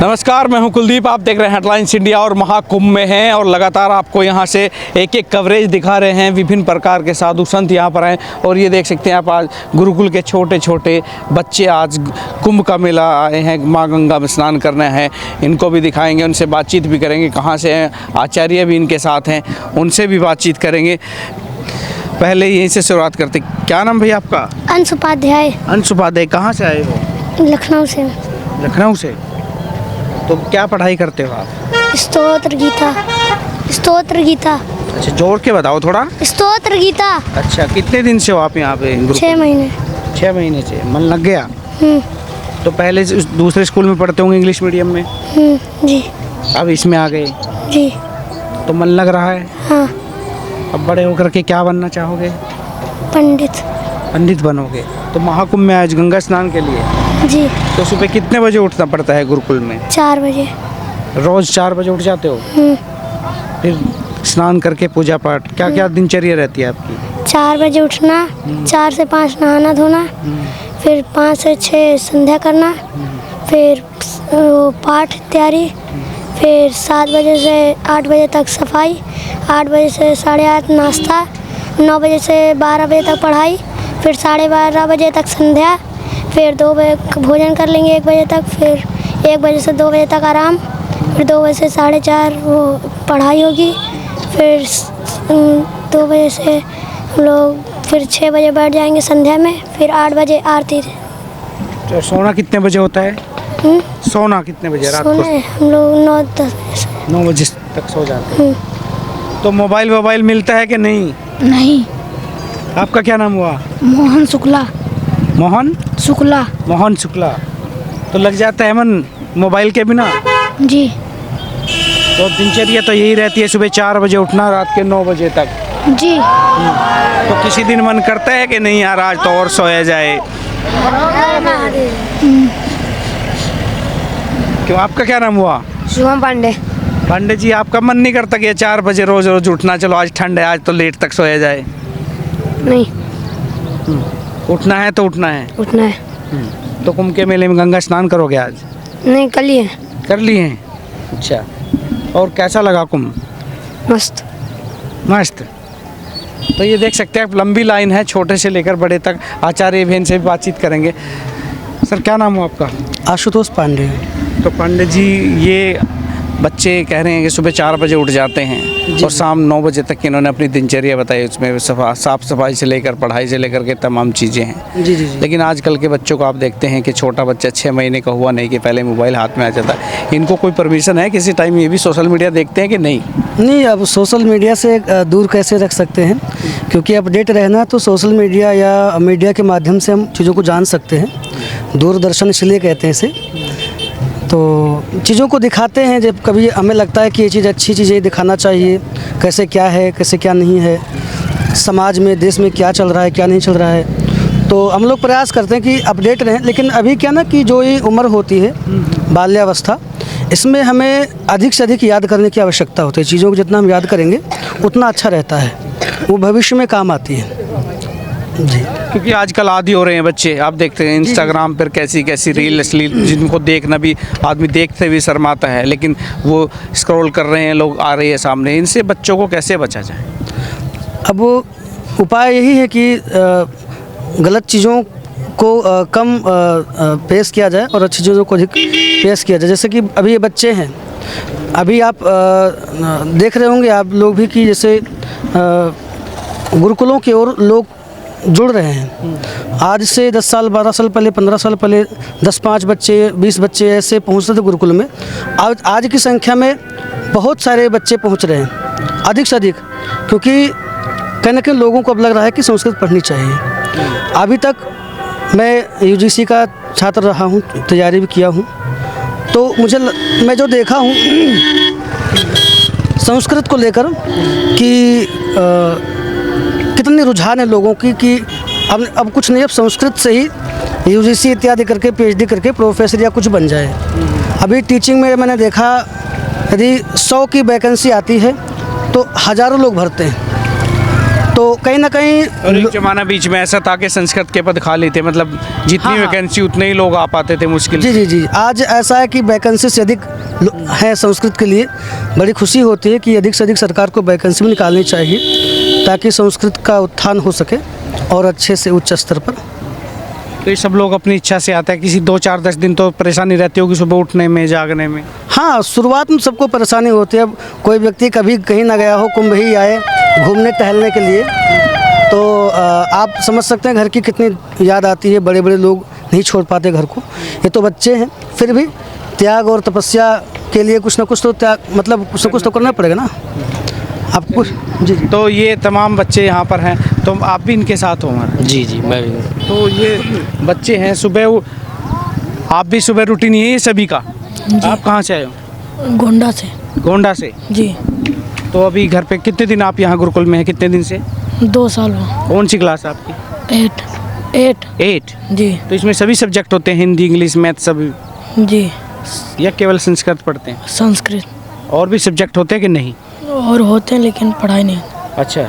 नमस्कार, मैं हूं कुलदीप। आप देख रहे हैं हेडलाइंस इंडिया और महाकुंभ में हैं और लगातार आपको यहां से एक एक कवरेज दिखा रहे हैं। विभिन्न प्रकार के साधु संत यहां पर हैं और ये देख सकते हैं आप, आज गुरुकुल के छोटे छोटे बच्चे आज कुंभ का मेला आए हैं, माँ गंगा में स्नान करना है। इनको भी दिखाएंगे, उनसे बातचीत भी करेंगे, कहाँ से हैं, आचार्य भी इनके साथ हैं, उनसे भी बातचीत करेंगे। पहले यहीं से शुरुआत करते। क्या नाम भैया आपका? अंश उपाध्याय। अंश उपाध्याय। कहाँ से आए हो? लखनऊ से। लखनऊ से। तो क्या पढ़ाई करते हो आप? स्तोत्र गीता। स्तोत्र गीता। अच्छा, जोड़ के बताओ थोड़ा। स्तोत्र गीता। अच्छा, कितने दिन से हो आप यहाँ पे? 6 महीने। 6 महीने से। मन लग गया? हम्म। तो पहले से दूसरे स्कूल में पढ़ते होंगे, इंग्लिश मीडियम में? जी। अब इसमें आ गए? जी। तो मन लग रहा है? हाँ। अब बड़े होकर के क्या बनना चाहोगे? पंडित। पंडित बनोगे। तो महाकुंभ में आज गंगा स्नान के लिए? जी। तो सुबह कितने बजे उठना पड़ता है गुरुकुल में? 4 बजे। रोज 4 बजे उठ जाते हो? फिर स्नान करके पूजा पाठ, क्या क्या दिनचर्या रहती है आपकी? 4 बजे उठना, 4 से 5 नहाना धोना, फिर 5 से 6 संध्या करना, फिर पाठ तैयारी, फिर 7 बजे से 8 बजे तक सफाई, 8 बजे से 8:30 नाश्ता, 9 बजे से 12 बजे तक पढ़ाई, फिर 12:30 बजे तक संध्या, फिर 2 बजे भोजन कर लेंगे 1 बजे तक, फिर 1 बजे से 2 बजे तक आराम, फिर 2 बजे से 4:30 वो पढ़ाई होगी, फिर 2 बजे से हम लोग फिर 6 बजे बैठ जाएंगे संध्या में, फिर 8 बजे आरती। तो सोना कितने बजे होता है? सोना कितने बजे रात को? हम लोग 9-10 बजे से। 9 बजे तक सो जाते हैं। तो मोबाइल मिलता है कि नहीं? नहीं। आपका क्या नाम हुआ? मोहन शुक्ला। मोहन शुक्ला। मोहन शुक्ला। तो लग जाता है मन मोबाइल के बिना? जी। तो दिनचर्या तो यही रहती है, सुबह 4 बजे उठना, रात के 9 बजे तक? जी। तो किसी दिन मन करता है कि नहीं यार आज तो और सोया जाए? क्यों, आपका क्या नाम हुआ? शुभम पांडे। पांडे जी, आपका मन नहीं करता कि 4 बजे रोज रोज उठना, चलो आज ठंड है आज तो लेट तक सोया जाए? नहीं। उठना है तो उठना है। उठना है। तो कुंभ के मेले में गंगा स्नान करोगे आज? नहीं, कर लिए। कर लिए हैं। अच्छा, और कैसा लगा कुंभ? मस्त। मस्त। तो ये देख सकते हैं आप, लंबी लाइन है, छोटे से लेकर बड़े तक। आचार्य बहन से भी बातचीत करेंगे। सर, क्या नाम हो आपका? आशुतोष पांडे। तो पांडे जी, ये बच्चे कह रहे हैं कि सुबह 4 बजे उठ जाते हैं और शाम 9 बजे तक इन्होंने अपनी दिनचर्या बताई, उसमें साफ़ सफाई से लेकर पढ़ाई से लेकर के तमाम चीज़ें हैं। जी। लेकिन आजकल के बच्चों को आप देखते हैं कि छोटा बच्चा 6 महीने का हुआ नहीं कि पहले मोबाइल हाथ में आ जाता है। इनको कोई परमिशन है किसी टाइम ये भी सोशल मीडिया देखते हैं कि नहीं? नहीं, अब सोशल मीडिया से दूर कैसे रख सकते हैं, क्योंकि अपडेट रहना तो सोशल मीडिया या मीडिया के माध्यम से हम चीज़ों को जान सकते हैं। दूरदर्शन इसलिए कहते हैं इसे। तो चीज़ों को दिखाते हैं जब कभी हमें लगता है कि ये चीज़ अच्छी चीज़ है, दिखाना चाहिए, कैसे क्या है, कैसे क्या नहीं है, समाज में देश में क्या चल रहा है क्या नहीं चल रहा है। तो हम लोग प्रयास करते हैं कि अपडेट रहें। लेकिन अभी क्या ना कि जो ये उम्र होती है बाल्यावस्था, इसमें हमें अधिक से अधिक याद करने की आवश्यकता होती है। चीज़ों को जितना हम याद करेंगे उतना अच्छा रहता है, वो भविष्य में काम आती है। जी। क्योंकि आजकल आदी हो रहे हैं बच्चे, आप देखते हैं इंस्टाग्राम पर कैसी कैसी रील अश्लील, जिनको देखना भी आदमी देखते हुए शर्माता है, लेकिन वो स्क्रॉल कर रहे हैं, लोग आ रहे हैं सामने। इनसे बच्चों को कैसे बचा जाए? अब वो उपाय यही है कि गलत चीज़ों को कम पेश किया जाए और अच्छी चीज़ों को अधिक पेश किया जाए। जैसे कि अभी ये बच्चे हैं, अभी आप देख रहे होंगे आप लोग भी कि जैसे गुरुकुलों की ओर लोग जुड़ रहे हैं। आज से 10 साल 12 साल पहले 15 साल पहले 10-5 बच्चे 20 बच्चे ऐसे पहुंचते थे गुरुकुल में। आज की संख्या में बहुत सारे बच्चे पहुंच रहे हैं, अधिक से अधिक, क्योंकि कहीं ना कहीं लोगों को अब लग रहा है कि संस्कृत पढ़नी चाहिए। अभी तक मैं UGC का छात्र रहा हूं, तैयारी भी किया हूं, तो मैं जो देखा हूं संस्कृत को लेकर कि कितनी रुझान है लोगों की कि अब कुछ नहीं, अब संस्कृत से ही UGC इत्यादि करके PhD करके प्रोफेसर या कुछ बन जाए। अभी टीचिंग में मैंने देखा, यदि 100 की वैकेंसी आती है तो हज़ारों लोग भरते हैं। तो कहीं ना कहीं और एक जमाना बीच में ऐसा था कि संस्कृत के पद खाली थे, मतलब जितनी हाँ। वैकेंसी उतने ही लोग आ पाते थे मुश्किल जी जी जी, आज ऐसा है कि वैकेंसी से अधिक है संस्कृत के लिए। बड़ी खुशी होती है कि अधिक से अधिक सरकार को वैकेंसी भी निकालनी चाहिए ताकि संस्कृत का उत्थान हो सके और अच्छे से उच्च स्तर पर। तो ये सब लोग अपनी इच्छा से आता है, किसी 2-4-10 दिन तो परेशानी रहती होगी सुबह उठने में, जागने में। हाँ, शुरुआत में सबको परेशानी होती है। अब कोई व्यक्ति कभी कहीं ना गया हो, कुंभ ही आए घूमने टहलने के लिए, तो आप समझ सकते हैं घर की कितनी याद आती है। बड़े बड़े लोग नहीं छोड़ पाते घर को, ये तो बच्चे हैं, फिर भी त्याग और तपस्या के लिए कुछ ना कुछ तो त्याग, मतलब कुछ ना कुछ तो करना पड़ेगा ना आपको। जी जी। तो ये तमाम बच्चे यहाँ पर हैं, तो आप भी इनके साथ हो हमारे? जी जी, मैं भी। तो ये बच्चे हैं, सुबह आप भी सुबह रूटीन यही है सभी का? आप कहाँ से आए हो? गोंडा से। गोंडा से। जी। तो अभी घर पे कितने दिन आप यहाँ गुरुकुल में हैं, कितने दिन से? 2 साल हुआ। कौन सी क्लास है आपकी? 8 जी। तो इसमें सभी सब्जेक्ट होते हैं, हिंदी, इंग्लिश, मैथ सभी, जी। या केवल संस्कृत पढ़ते हैं? संस्कृत और भी सब्जेक्ट होते हैं कि नहीं? और होते हैं लेकिन पढ़ाई नहीं होती। अच्छा,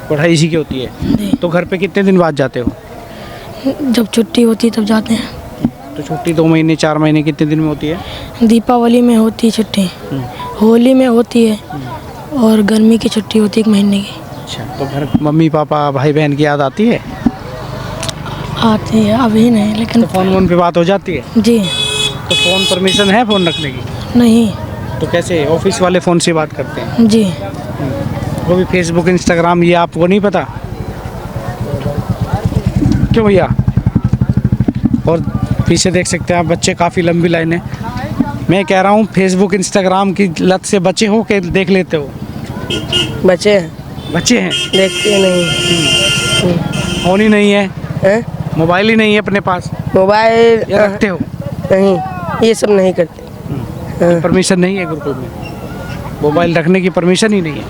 पढ़ाई इसी की होती है। जी। तो घर पे कितने दिन बाद जाते हो? जब छुट्टी होती है तब जाते हैं। तो छुट्टी 2 महीने 4 महीने कितने दिन में होती है? दीपावली में होती है छुट्टी, होली में होती है, और गर्मी की छुट्टी होती है 1 महीने की। अच्छा, तो घर मम्मी पापा भाई बहन की याद आती है? आती है, अभी नहीं लेकिन। तो फ़ोन पे बात हो जाती है? जी। तो फ़ोन परमिशन है फ़ोन रखने की? नहीं। तो कैसे ऑफिस वाले फ़ोन से बात करते हैं? जी। वो भी फेसबुक इंस्टाग्राम, ये आपको नहीं पता क्यों भैया? और पीछे देख सकते हैं आप बच्चे, काफ़ी लंबी लाइन है। मैं कह रहा हूँ फेसबुक इंस्टाग्राम की लत से बचे हो के देख लेते हो? बच्चे हैं, बच्चे हैं, देखते नहीं फ़ोन ही नहीं है, हैं। मोबाइल ही नहीं है अपने पास, मोबाइल या रखते हो? नहीं, ये सब नहीं करते। हाँ। परमिशन नहीं है गुरुकुल में, मोबाइल रखने की परमिशन ही नहीं है।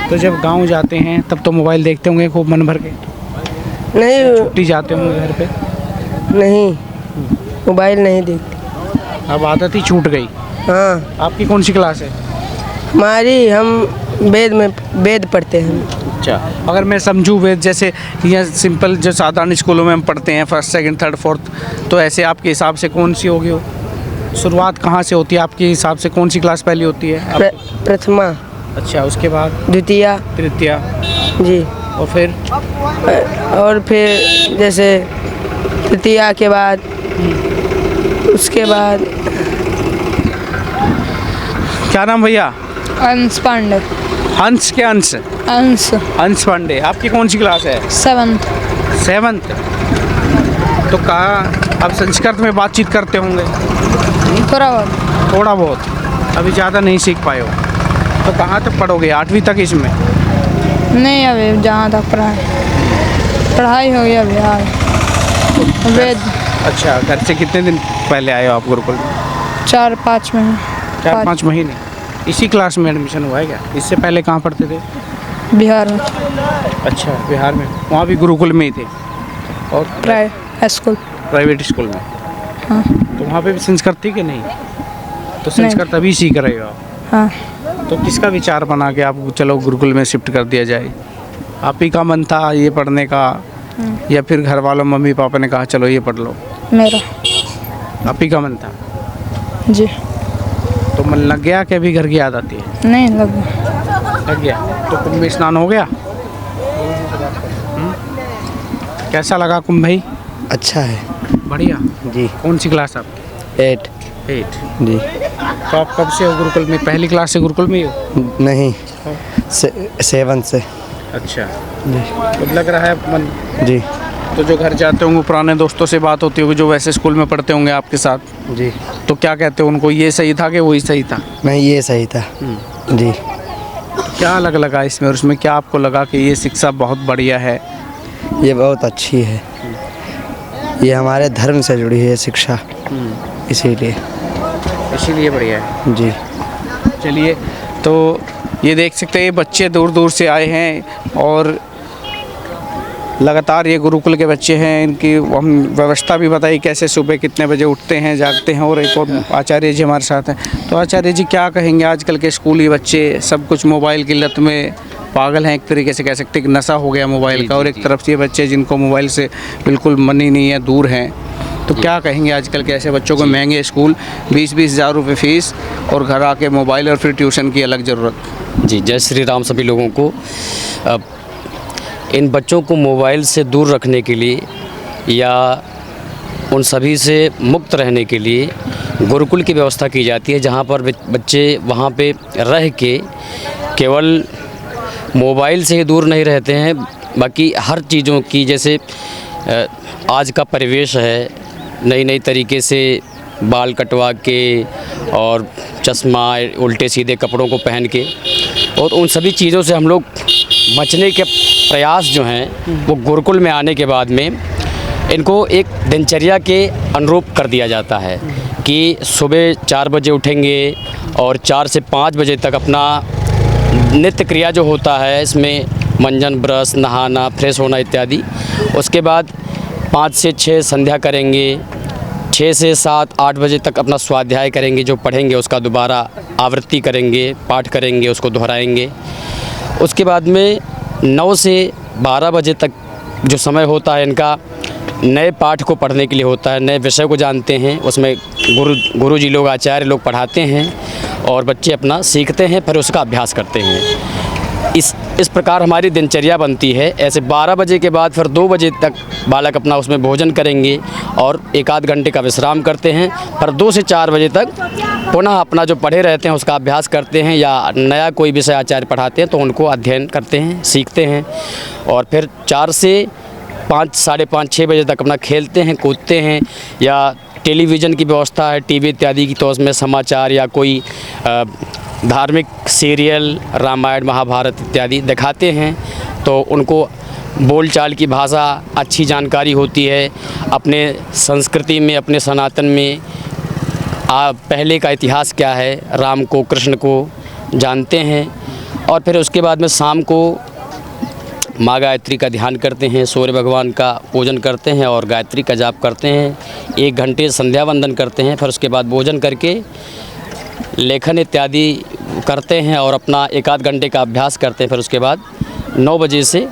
तो जब गांव जाते हैं तब तो मोबाइल देखते होंगे खूब मन भर के? नहीं छुट्टी जाते होंगे घर पे? नहीं, मोबाइल नहीं देखते। अब आदत ही छूट गई। हाँ, आपकी कौन सी क्लास है? हम वेद पढ़ते हैं। अच्छा, अगर मैं समझूँ वेद जैसे यहाँ सिंपल जो साधारण स्कूलों में हम पढ़ते हैं 1st, 2nd, 3rd, 4th, तो ऐसे आपके हिसाब से कौन सी होगी वो? शुरुआत कहाँ से होती है आपके हिसाब से? कौन सी क्लास पहली होती है? प्रथमा। अच्छा, उसके बाद द्वितीया। तृतीया, जी। और फिर जैसे तृतीया के बाद, उसके बाद क्या नाम भैया? अंश पांडे। हंस के अंश? अंश। हंस पांडे। आपकी कौन सी क्लास है? 7th। 7th। तो कहाँ आप संस्कृत में बातचीत करते होंगे? थोड़ा बहुत। थोड़ा बहुत, अभी ज़्यादा नहीं सीख पाए हो। तो कहाँ तक पढ़ोगे? 8वीं तक इसमें? नहीं, अभी जहाँ तक पढ़ाई हो गई अभी यार। वेद। अच्छा, घर से कितने दिन पहले आए हो आप गुरुकुल में? 4-5 महीने। 4-5 महीने। इसी क्लास में एडमिशन हुआ है क्या? इससे पहले कहाँ पढ़ते थे? बिहार में। अच्छा, बिहार में, वहाँ भी गुरुकुल में ही थे? और स्कूल, प्राइवेट स्कूल में? हाँ। तो वहाँ पे भी संस्कृत थी कि नहीं? तो संस्कृत अभी सीख रहे हो आप? हाँ। तो किसका विचार बना के आपको चलो गुरुकुल में शिफ्ट कर दिया जाए? आप ही का मन था ये पढ़ने का, या फिर घर वालों मम्मी पापा ने कहा चलो ये पढ़ लो? मेरा। आप ही का मन था? जी। तो मन लग गया कि अभी घर की याद आती है? नहीं लग गया। तो कुंभ में स्नान हो गया? कैसा लगा कुंभ भाई? अच्छा है। बढ़िया जी। कौन सी क्लास आपकी? 8 जी। तो आप कब से हो गुरुकुल में? पहली क्लास से गुरुकुल में ही हो? नहीं, 7 से। अच्छा, जी। तो लग रहा है मन। जी तो जो घर जाते होंगे पुराने दोस्तों से बात होती होगी जो वैसे स्कूल में पढ़ते होंगे आपके साथ, जी। तो क्या कहते हो उनको? ये सही था कि वही सही था? नहीं, ये सही था। जी। क्या अलग लगा इसमें और उसमें? क्या आपको लगा कि ये शिक्षा बहुत बढ़िया है? ये बहुत अच्छी है, ये हमारे धर्म से जुड़ी है शिक्षा, इसीलिए बढ़िया है। जी। चलिए, तो ये देख सकते हैं बच्चे दूर दूर से आए हैं और लगातार ये गुरुकुल के बच्चे हैं। इनकी हम व्यवस्था भी बताई कैसे सुबह कितने बजे उठते हैं जागते हैं। और एक और आचार्य जी हमारे साथ हैं। तो आचार्य जी क्या कहेंगे, आजकल के स्कूली बच्चे सब कुछ मोबाइल की लत में पागल हैं, एक तरीके से कह सकते हैं कि नशा हो गया मोबाइल का, और एक तरफ से ये बच्चे जिनको मोबाइल से बिल्कुल मन ही नहीं है, दूर हैं। तो क्या कहेंगे आजकल के ऐसे बच्चों को? महंगे स्कूल, 20-20 हज़ार रुपये फ़ीस, और घर आके मोबाइल और फिर ट्यूशन की अलग ज़रूरत। जी, जय श्री राम सभी लोगों को। इन बच्चों को मोबाइल से दूर रखने के लिए या उन सभी से मुक्त रहने के लिए गुरुकुल की व्यवस्था की जाती है, जहाँ पर बच्चे वहाँ पे रह के केवल मोबाइल से ही दूर नहीं रहते हैं, बाकी हर चीज़ों की, जैसे आज का परिवेश है, नई नई तरीके से बाल कटवा के और चश्मा, उल्टे सीधे कपड़ों को पहन के, और उन सभी चीज़ों से हम लोग बचने के प्रयास जो हैं वो गुरुकुल में आने के बाद में इनको एक दिनचर्या के अनुरूप कर दिया जाता है कि सुबह 4 बजे उठेंगे और 4 से 5 बजे तक अपना नित्य क्रिया जो होता है, इसमें मंजन, ब्रश, नहाना, फ्रेश होना इत्यादि। उसके बाद 5 से 6 संध्या करेंगे, 6 से 7-8 बजे तक अपना स्वाध्याय करेंगे, जो पढ़ेंगे उसका दोबारा आवृत्ति करेंगे, पाठ करेंगे, उसको दोहराएंगे। उसके बाद में 9 से 12 बजे तक जो समय होता है इनका नए पाठ को पढ़ने के लिए होता है, नए विषय को जानते हैं, उसमें गुरु जी लोग, आचार्य लोग पढ़ाते हैं और बच्चे अपना सीखते हैं, फिर उसका अभ्यास करते हैं। इस प्रकार हमारी दिनचर्या बनती है। ऐसे 12 बजे के बाद फिर 2 बजे तक बालक अपना उसमें भोजन करेंगे और 1-8 घंटे का विश्राम करते हैं, फिर 2 से 4 बजे तक पुनः अपना जो पढ़े रहते हैं उसका अभ्यास करते हैं, या नया कोई विषय आचार्य पढ़ाते हैं तो उनको अध्ययन करते हैं, सीखते हैं, और फिर 4 से 5, साढ़े 5, 6 बजे तक अपना खेलते हैं, कूदते हैं, या टेलीविज़न की व्यवस्था है, टीवी इत्यादि की, तो उसमें समाचार या कोई धार्मिक सीरियल, रामायण, महाभारत इत्यादि दिखाते हैं, तो उनको बोलचाल की भाषा अच्छी जानकारी होती है, अपने संस्कृति में, अपने सनातन में पहले का इतिहास क्या है, राम को, कृष्ण को जानते हैं। और फिर उसके बाद में शाम को माँ गायत्री का ध्यान करते हैं, सूर्य भगवान का पूजन करते हैं और गायत्री का जाप करते हैं, 1 घंटे संध्या वंदन करते हैं, फिर उसके बाद भोजन करके लेखन इत्यादि करते हैं और अपना 1-8 घंटे का अभ्यास करते हैं। फिर उसके बाद 9 बजे से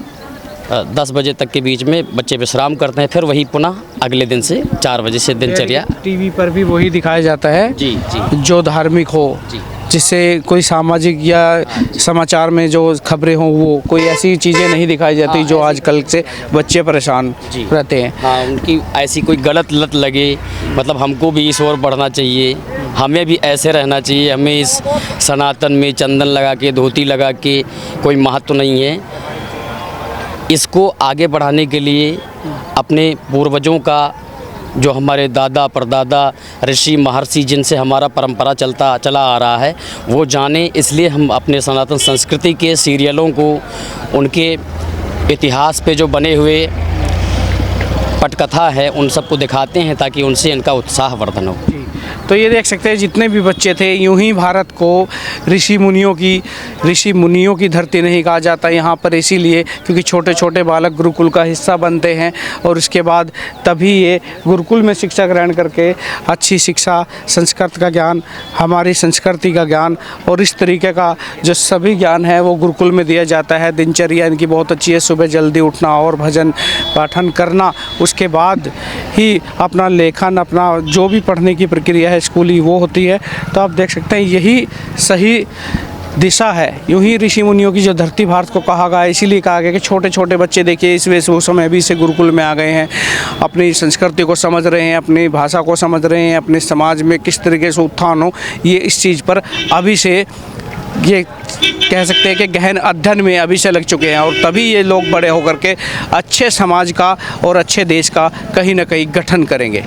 10 बजे तक के बीच में बच्चे विश्राम करते हैं, फिर वही पुनः अगले दिन से 4 बजे से दिनचर्या। टीवी पर भी वही दिखाया जाता है जी जी, जो धार्मिक हो, जिससे कोई सामाजिक या समाचार में जो खबरें हों, वो कोई ऐसी चीज़ें नहीं दिखाई जाती जो आजकल से बच्चे परेशान रहते हैं। हाँ, उनकी ऐसी कोई गलत लत लगे, मतलब हमको भी इस ओर बढ़ना चाहिए, हमें भी ऐसे रहना चाहिए, हमें इस सनातन में चंदन लगा के, धोती लगा के कोई महत्व नहीं है। इसको आगे बढ़ाने के लिए अपने पूर्वजों का, जो हमारे दादा परदादा ऋषि महर्षि जिनसे हमारा परंपरा चला आ रहा है, वो जाने, इसलिए हम अपने सनातन संस्कृति के सीरियलों को, उनके इतिहास पे जो बने हुए पटकथा है, उन सबको दिखाते हैं ताकि उनसे इनका उत्साह वर्धन हो। तो ये देख सकते हैं जितने भी बच्चे थे, यूं ही भारत को ऋषि मुनियों की धरती नहीं कहा जाता यहाँ पर, इसीलिए क्योंकि छोटे छोटे बालक गुरुकुल का हिस्सा बनते हैं और उसके बाद तभी ये गुरुकुल में शिक्षा ग्रहण करके अच्छी शिक्षा, संस्कृत का ज्ञान, हमारी संस्कृति का ज्ञान और इस तरीके का जो सभी ज्ञान है वो गुरुकुल में दिया जाता है। दिनचर्या इनकी बहुत अच्छी है, सुबह जल्दी उठना और भजन पाठन करना, उसके बाद ही अपना लेखन, अपना जो भी पढ़ने की प्रक्रिया है स्कूली वो होती है। तो आप देख सकते हैं यही सही दिशा है। यूं ही ऋषि मुनियों की जो धरती भारत को कहा गया, इसीलिए कहा गया कि छोटे छोटे बच्चे देखिए इस वेशभूषा में अभी से गुरुकुल में आ गए हैं, अपनी संस्कृति को समझ रहे हैं, अपनी भाषा को समझ रहे हैं, अपने समाज में किस तरीके से उत्थान हो, ये इस चीज़ पर अभी से ये कह सकते हैं कि गहन अध्ययन में अभी से लग चुके हैं, और तभी ये लोग बड़े होकर के अच्छे समाज का और अच्छे देश का कहीं ना कहीं गठन करेंगे।